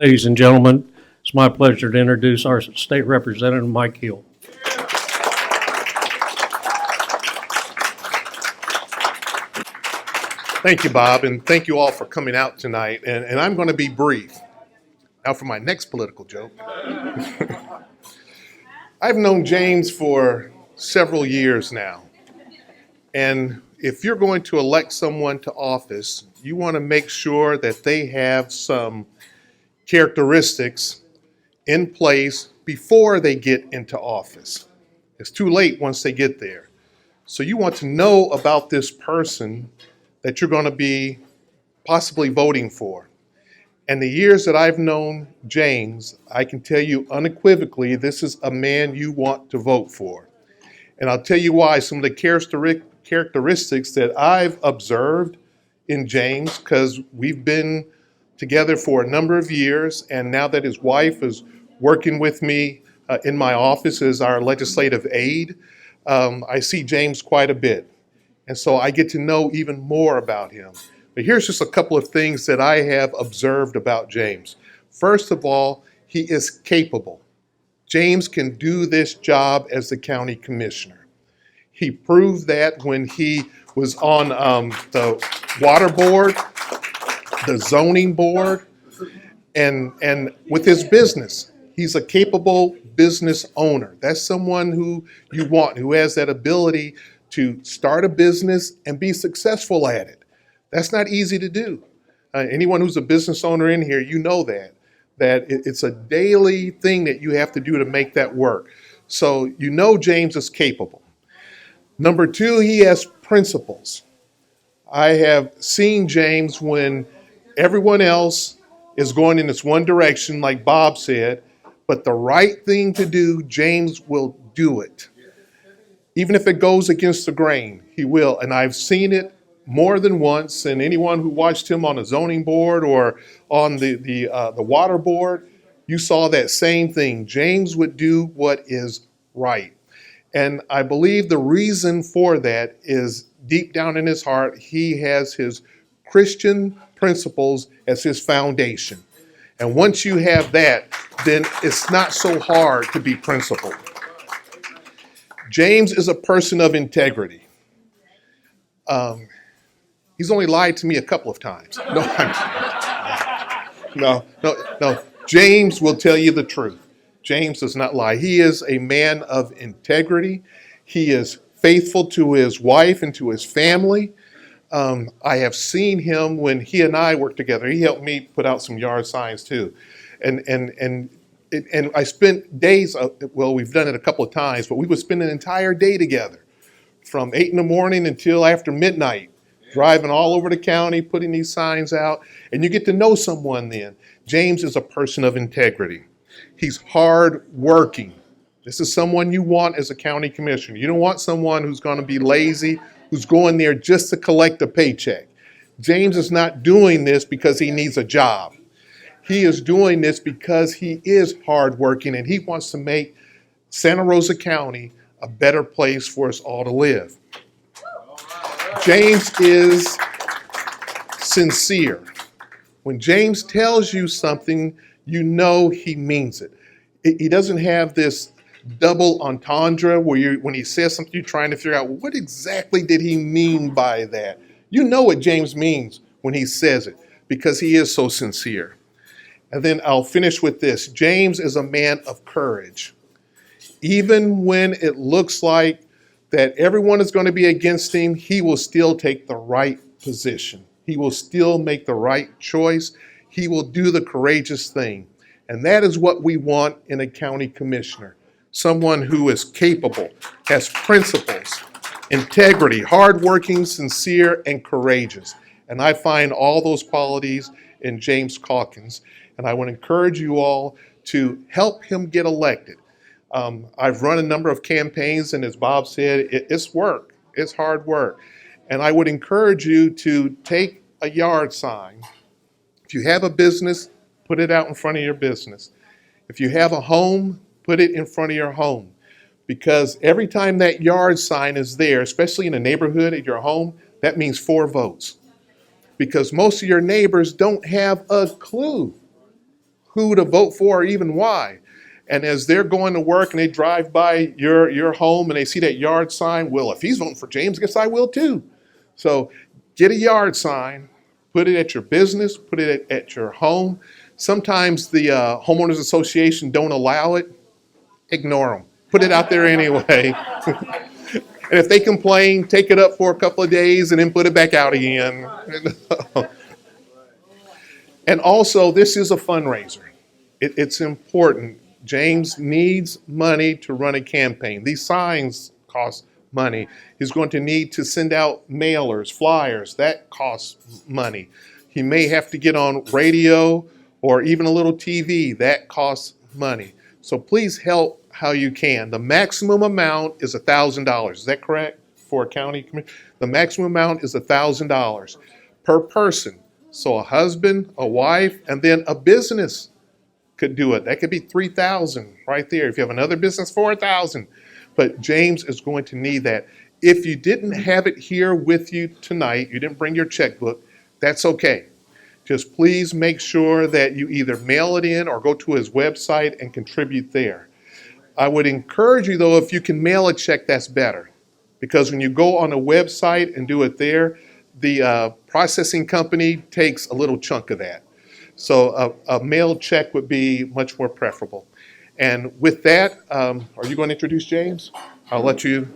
Ladies and gentlemen, it's my pleasure to introduce our State Representative, Mike Hill. Thank you, Bob, and thank you all for coming out tonight. And I'm going to be brief. Now for my next political joke. I've known James for several years now. And if you're going to elect someone to office, you want to make sure that they have some characteristics in place before they get into office. It's too late once they get there. So you want to know about this person that you're going to be possibly voting for. And the years that I've known James, I can tell you unequivocally, this is a man you want to vote for. And I'll tell you why. Some of the characteristics that I've observed in James, because we've been together for a number of years, and now that his wife is working with me in my office as our legislative aide, I see James quite a bit. And so I get to know even more about him. But here's just a couple of things that I have observed about James. First of all, he is capable. James can do this job as the county commissioner. He proved that when he was on the water board, the zoning board, and with his business. He's a capable business owner. That's someone who you want, who has that ability to start a business and be successful at it. That's not easy to do. Anyone who's a business owner in here, you know that it's a daily thing that you have to do to make that work. So you know James is capable. Number two, he has principles. I have seen James when everyone else is going in this one direction, like Bob said, but the right thing to do, James will do it. Even if it goes against the grain, he will. And I've seen it more than once. And anyone who watched him on the zoning board or on the water board, you saw that same thing. James would do what is right. And I believe the reason for that is deep down in his heart, he has his Christian principles as his foundation. And once you have that, then it's not so hard to be principled. James is a person of integrity. He's only lied to me a couple of times. No. James will tell you the truth. James does not lie. He is a man of integrity. He is faithful to his wife and to his family. I have seen him when he and I worked together. He helped me put out some yard signs too. And I spent days, we've done it a couple of times, but we would spend an entire day together from 8 in the morning until after midnight, driving all over the county, putting these signs out, and you get to know someone then. James is a person of integrity. He's hard working. This is someone you want as a county commissioner. You don't want someone who's going to be lazy, who's going there just to collect a paycheck. James is not doing this because he needs a job. He is doing this because he is hardworking and he wants to make Santa Rosa County a better place for us all to live. James is sincere. When James tells you something, you know he means it. He doesn't have this double entendre where when he says something, you're trying to figure out, well, what exactly did he mean by that? You know what James means when he says it because he is so sincere. And then I'll finish with this. James is a man of courage. Even when it looks like that everyone is going to be against him, he will still take the right position. He will still make the right choice. He will do the courageous thing. And that is what we want in a county commissioner. Someone who is capable, has principles, integrity, hardworking, sincere, and courageous. And I find all those qualities in James Calkins. And I would encourage you all to help him get elected. I've run a number of campaigns, and as Bob said, it's work. It's hard work. And I would encourage you to take a yard sign. If you have a business, put it out in front of your business. If you have a home, put it in front of your home. Because every time that yard sign is there, especially in a neighborhood at your home, that means 4 votes. Because most of your neighbors don't have a clue who to vote for or even why. And as they're going to work and they drive by your home and they see that yard sign, well, if he's voting for James, I guess I will too. So get a yard sign, put it at your business, put it at your home. Sometimes the homeowners association don't allow it. Ignore them. Put it out there anyway. And if they complain, take it up for a couple of days and then put it back out again. And also, this is a fundraiser. It's important. James needs money to run a campaign. These signs cost money. He's going to need to send out mailers, flyers. That costs money. He may have to get on radio or even a little TV. That costs money. So please help how you can. The maximum amount is $1,000. Is that correct for a county commission? The maximum amount is $1,000 per person. So a husband, a wife, and then a business could do it. That could be $3,000 right there. If you have another business, $4,000. But James is going to need that. If you didn't have it here with you tonight, you didn't bring your checkbook, that's okay. Just please make sure that you either mail it in or go to his website and contribute there. I would encourage you, though, if you can mail a check, that's better. Because when you go on a website and do it there, the processing company takes a little chunk of that. So a mailed check would be much more preferable. And with that, are you going to introduce James? I'll let you